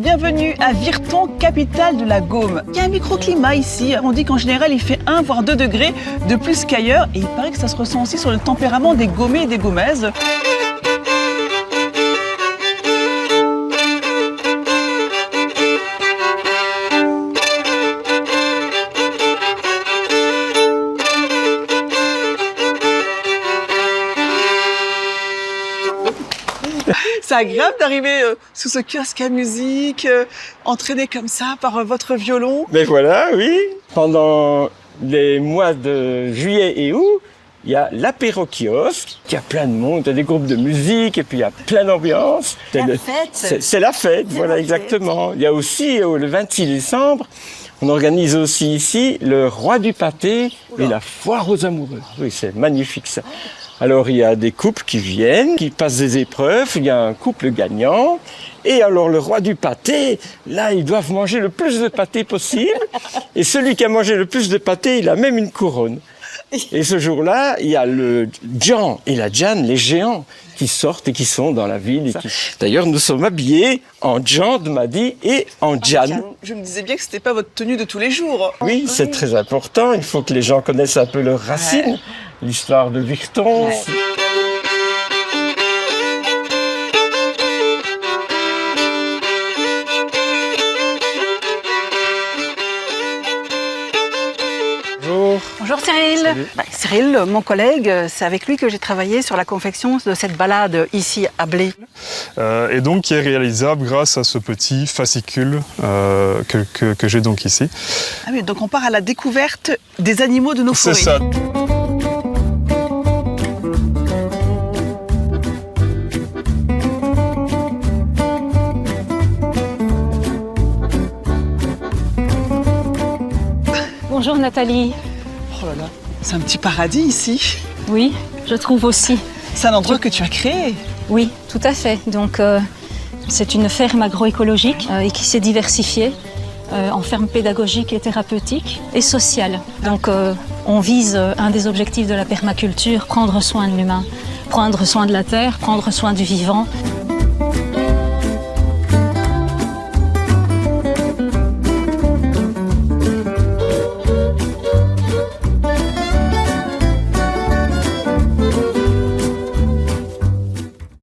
bienvenue à Virton, capitale de la Gaume. Il y a un microclimat ici, on dit qu'en général il fait 1 voire 2 degrés de plus qu'ailleurs et il paraît que ça se ressent aussi sur le tempérament des Gaumais et des Gaumaises. C'est agréable d'arriver sous ce kiosque à musique, entraîné comme ça par votre violon. Mais voilà, oui. Pendant les mois de juillet et août, il y a l'apéro-kiosque, il y a plein de monde, il y a des groupes de musique et puis il y a plein d'ambiance. C'est la fête, voilà, exactement. Il y a aussi, le 26 décembre, on organise aussi ici le Roi du Pâté et la Foire aux Amoureux. Oui, c'est magnifique ça. Alors il y a des couples qui viennent, qui passent des épreuves, il y a un couple gagnant. Et alors le Roi du Pâté, là ils doivent manger le plus de pâté possible. Et celui qui a mangé le plus de pâté, il a même une couronne. Et ce jour-là, il y a le Djan et la Djan, les géants, qui sortent et qui sont dans la ville. D'ailleurs, nous sommes habillés en Djan de Madi et en Djan. Je me disais bien que c'était pas votre tenue de tous les jours. Oui, c'est très important. Il faut que les gens connaissent un peu leurs racines, l'histoire de Virton. Ouais. Bonjour Cyril. Cyril, mon collègue, c'est avec lui que j'ai travaillé sur la confection de cette balade ici à Blé. Et donc qui est réalisable grâce à ce petit fascicule que j'ai donc ici. Ah oui, donc on part à la découverte des animaux de nos forêts. C'est ça. Bonjour Nathalie. Oh là là, c'est un petit paradis ici. Oui, je trouve aussi. C'est un endroit que tu as créé. Oui, tout à fait. Donc c'est une ferme agroécologique et qui s'est diversifiée en ferme pédagogique et thérapeutique et sociale. Donc on vise un des objectifs de la permaculture, prendre soin de l'humain, prendre soin de la terre, prendre soin du vivant.